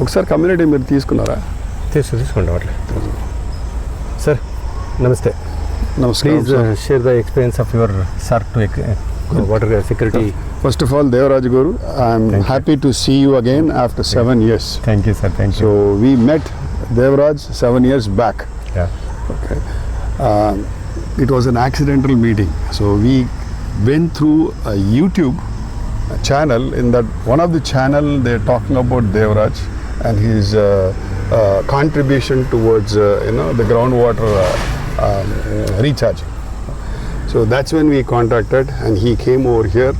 ఒకసారి కమ్యూనిటీ మీరు తీసుకున్నారా? తీసుకుంటాం అట్లా. సార్ నమస్తే. నమస్కారం. Please share the experience of your Sark to water security. First of all, Devaraj Guru, I'm happy to see you again after 7 years. Thank you, sir. Thank you. So we met Devaraj 7 years back. Yeah. Okay. It was an accidental meeting. So we went through a YouTube channel. In that one of the channel, they're talking about Devaraj and his contribution towards the groundwater recharging. So that's when we contacted, and he came over here.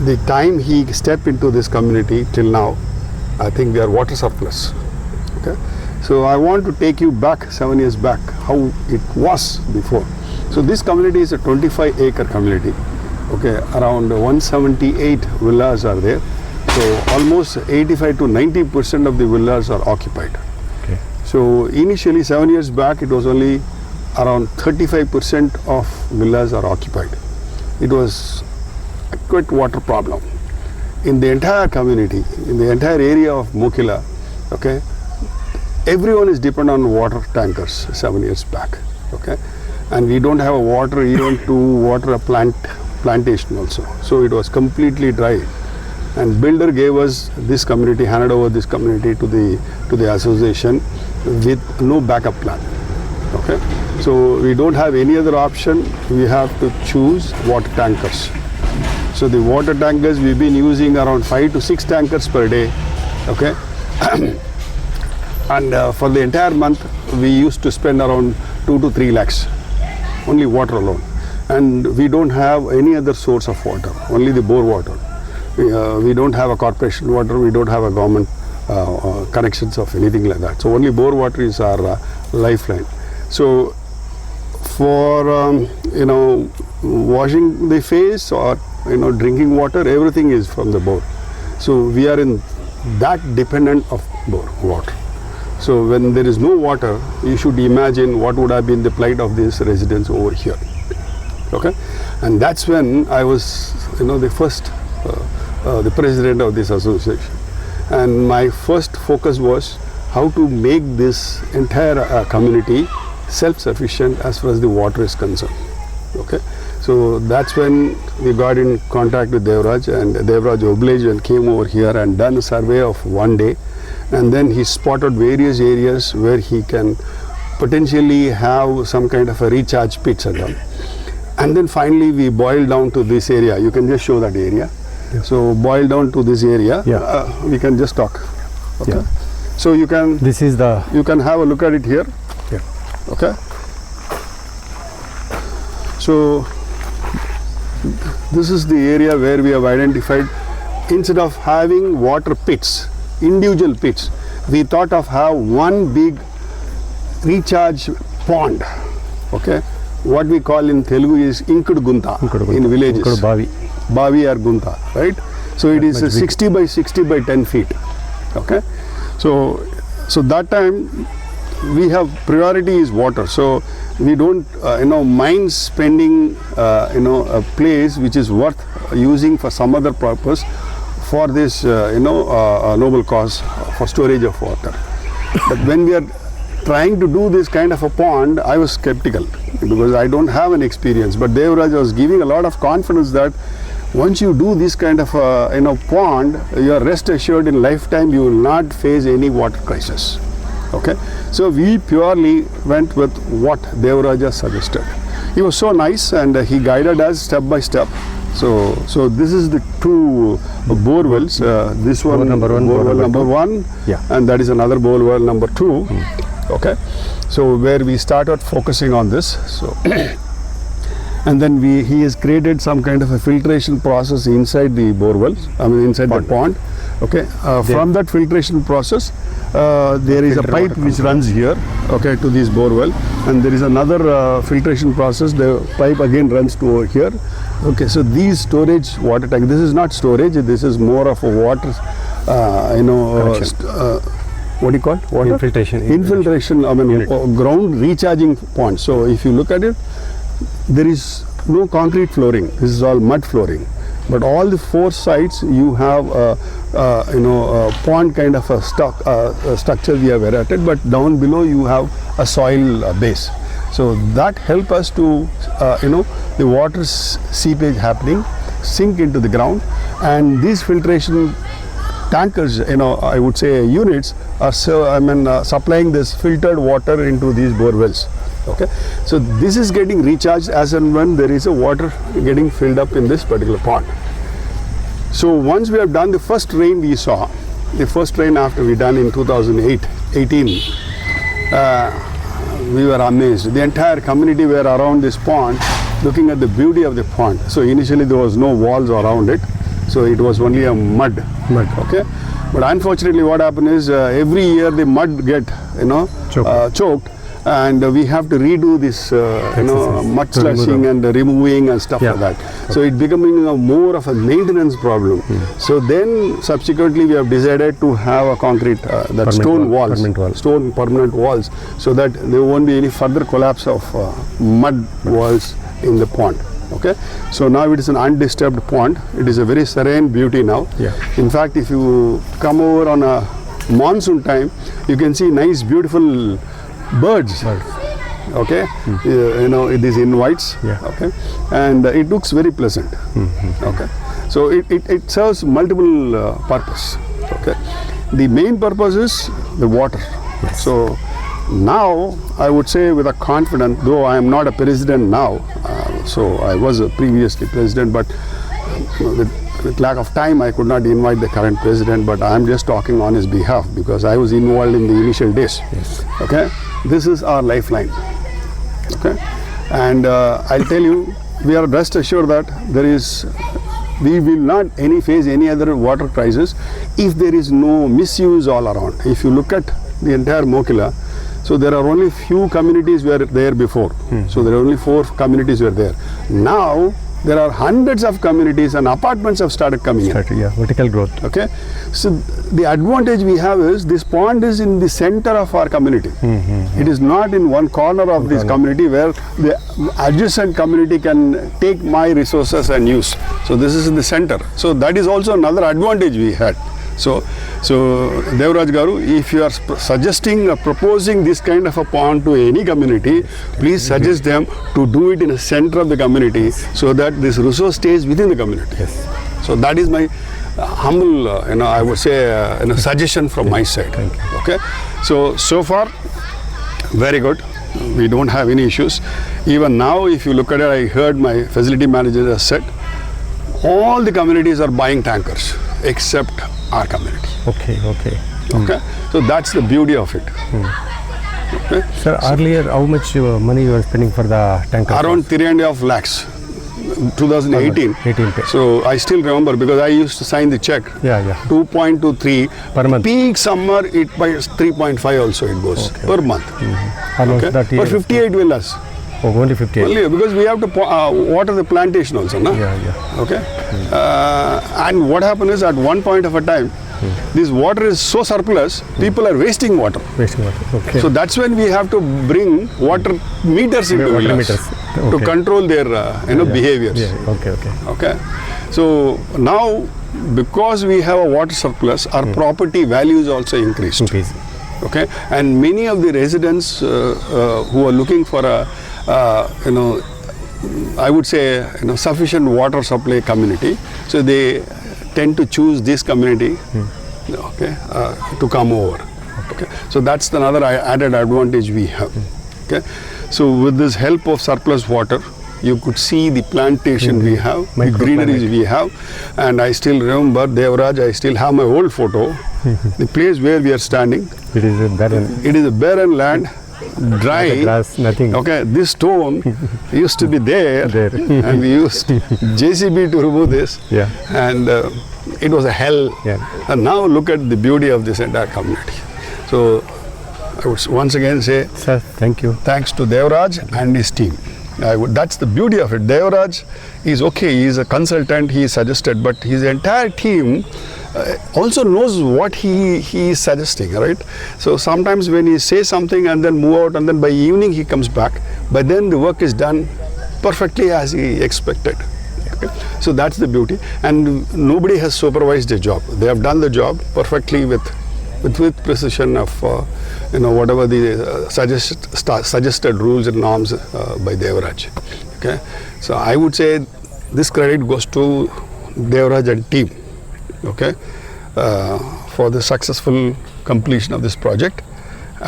The time he stepped into this community till now, I think we are water surplus. Okay, so I want to take you back 7 years back, how it was before. So this community is a 25-acre community. Okay, around 178 villas are there. So almost 85 to 90% of the villas are occupied. Okay. So initially 7 years back, it was only around 35% of villas are occupied. It was a quite water problem in the entire community, in the entire area of Mokila. Okay, everyone is dependent on water tankers 7 years back. Okay, and we don't have a water even to water a plantation also. So it was completely dry, and builder gave us this community, handed over this community to the association with no backup plan. Okay, so we don't have any other option. We have to choose water tankers. So the water tankers, we've been using around 5 to 6 tankers per day. Okay, and for the entire month we used to spend around 2 to 3 lakhs only water alone, and we don't have any other source of water, only the bore water. We don't have a corporation water, we don't have a government connections of anything like that. So only bore water is our lifeline. So for washing the face or drinking water, everything is from the bore. So we are in that dependent of bore water. So when there is no water, you should imagine what would have been the plight of these residents over here. Okay, and that's when I was the first the president of this association, and my first focus was how to make this entire community self-sufficient as far as the water is concerned. Okay, so that's when we got in contact with Devaraj, and Devaraj obliged and came over here and done a survey of 1 day, and then he spotted various areas where he can potentially have some kind of a recharge pits and all. And then finally we boiled down to this area. You can just show that area. Yeah. So boiled down to this area. Yeah. We can just talk. Okay. Yeah. So you can. This is the. You can have a look at it here. Yeah. Okay. So this is the area where we have identified. Instead of having water pits, individual pits, we thought of have one big recharge pond. Okay, what we call in Telugu is Inkudu Gunta in villages. Inkudu Bavi. Bavi or Gunta, right? So it is 60 by 60 by 10 feet. Okay, so that time we have priority is water. So we don't mind spending a place which is worth using for some other purpose for this noble cause for storage of water. But when we are trying to do this kind of a pond, I was skeptical because I don't have an experience. But Devaraj was giving a lot of confidence that once you do this kind of pond, you are rest assured in lifetime you will not face any water crisis. Okay, so we purely went with what Devaraja suggested. He was so nice, and he guided us step by step. So this is the two bore wells. This one, bore well number one, Yeah. and that is another bore well number 2. Okay, so where we started focusing on this. So and then he has created some kind of a filtration process inside the bore wells. Inside the pond. Okay, from that filtration process, there is a pipe which runs here, okay, to this bore well, and there is another filtration process. The pipe again runs to over here. Okay, so these storage water tank. This is not storage. This is more of a water, what do you call it? Water? Infiltration. Ground recharging pond. So if you look at it, there is no concrete flooring. This is all mud flooring. But all the 4 sides you have a pond kind of a structure we have erected, but down below you have a soil base. So that help us to the water seepage happening, sink into the ground, and these filtration tankers, I would say units are supplying this filtered water into these bore wells. Okay, so this is getting recharged as and when there is a water getting filled up in this particular pond. So once we have done the first rain, we saw the first rain after we done in 2018, we were amazed. The entire community were around this pond looking at the beauty of the pond. So initially there was no walls around it, so it was only a mud. Okay, but unfortunately what happened is every year the mud get choked, and we have to redo this mud slushing and removing and stuff like that. So it becoming more of a maintenance problem. So then subsequently we have decided to have a concrete stone permanent walls, so that there won't be any further collapse of mud walls in the pond. Okay, so now it is an undisturbed pond. It is a very serene beauty now. In fact, if you come over on a monsoon time, you can see nice beautiful birds. Okay, it is in whites. Okay, and it looks very pleasant. Okay, so it serves multiple purpose. Okay, the main purpose is the water. So now I would say with a confidence, though I am not a president now, so I was a previously president, but with lack of time I could not invite the current president, but I am just talking on his behalf because I was involved in the initial days. Okay, this is our lifeline. Okay, and I'll tell you, we are rest assured that we will not face any other water crisis if there is no misuse all around. If you look at the entire Mokila, so there are only few communities were there before. So there are only 4 communities were there. Now there are hundreds of communities and apartments have started coming in. Vertical growth. Okay, so the advantage we have is this pond is in the center of our community. It is not in one corner of this community where the adjacent community can take my resources and use. So this is in the center. So that is also another advantage we had. So Devraj Garu, if you are suggesting or proposing this kind of a pond to any community, please suggest them to do it in the center of the community so that this resource stays within the community. So that is my humble, I would say, suggestion from my side. Okay. So far, very good. We don't have any issues. Even now, if you look at it, I heard my facility manager has said, all the communities are buying tankers except our community. Okay. So that's the beauty of it. Okay. Sir, earlier how much money you were spending for the tanker? Around 3.5 lakhs, 2018. So I still remember because I used to sign the check. 2.23 per month. Peak summer it by 3.5 also it goes per month. For 58 villas. Only 58. Only because we have to water the plantation also, no? Okay. And what happened is at one point of a time, this water is so surplus, people are wasting water. Okay. So that's when we have to bring water meters into villas to control their behaviors. Okay. So now, because we have a water surplus, our property values also increased. Okay, and many of the residents who are looking for a I would say sufficient water supply community, so they tend to choose this community to come over. Okay, so that's another added advantage we have. Okay, so with this help of surplus water, you could see the plantation we have, the greeneries we have, and I still remember, Devraj, I still have my old photo, the place where we are standing. It is a barren. It is a barren land, dry. Grass, nothing. Okay, this stone used to be there. And we used JCB to remove this. And it was a hell. And now look at the beauty of this entire community. So I would once again say, sir, thank you. Thanks to Devraj and his team. That's the beauty of it. Devraj is okay, he is a consultant, he suggested, but his entire team also knows what he is suggesting, right? So sometimes when he says something and then move out and then by evening he comes back, but then the work is done perfectly as he expected. Okay? So that's the beauty, and nobody has supervised a job. They have done the job perfectly with precision of whatever the suggested rules and norms by Devaraj. Okay, so I would say this credit goes to Devaraj and team. Okay, for the successful completion of this project,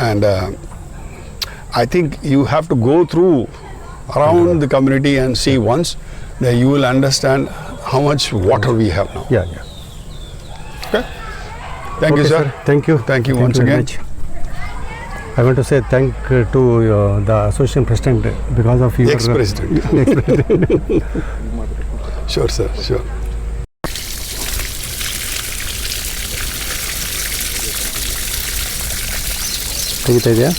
and I think you have to go through around the community and see once, that you will understand how much water we have now. Yeah. Okay. Thank you, Okay, sir. Thank you. Thank you once very again. much. I want to say thank to the association president because of your Ex-president. Sure, sir. Sure. ತೆಗಿತಾ ಇದೆಯಾ?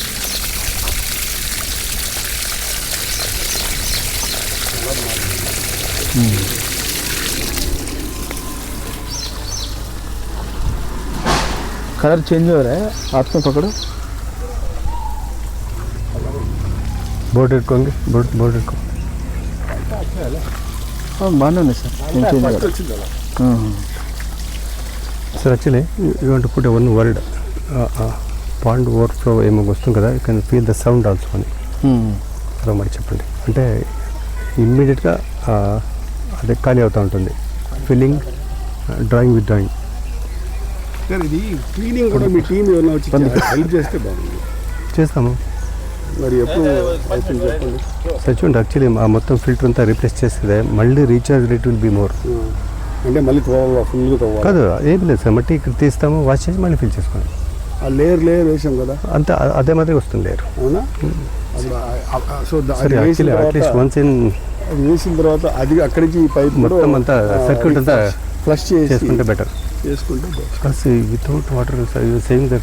Colour change हो रहा है, हाथ में पकड़ो. Board इट्कोंगे board इट्को बानो sir sir actually you want put one word pond overflow ఏమో వస్తుంది కదా, you can feel the sound also అని అదో మరి చెప్పండి. అంటే ఇమ్మీడియట్గా అదే ఖాళీ అవుతూ ఉంటుంది. Feeling drawing with drawing. Sir ఇది క్లీనింగ్ కూడా మీ టీం ఏమైనా వచ్చి హెల్ప్ చేస్తే బాగుంది. చేస్తాము. మరి ఎప్పుడు అవుతుంది చెప్పండి. సచిన్ యాక్చువల్లీ ఆ మొత్తం ఫిల్టర్ అంతా రీప్లేస్ చేస్తే మళ్ళీ recharge rate will be more. అంటే మళ్ళీ ఫుల్గా తవ్వాలి కాదు, ఏం లేదు సార్, మట్టి ఇక్కడ తీస్తాము, వాష్ చేసి మళ్ళీ ఫిల్ చేసుకోండి. ఆ లేయర్ వేసాం కదా, అంతా అదే మాదిరి వస్తుంది లేయర్. అవునా? సో సరే యాక్చువల్లీ అట్లీస్ట్ వన్స్ ఇన్ అది వేసిన తర్వాత అది అక్కడి నుంచి పైప్ మొత్తం అంతా సర్క్యూట్ అంతా ఫ్లష్ చేసుకుంటే బెటర్. చేసుకుంటే వితౌట్ వాటర్ సేవింగ్ ద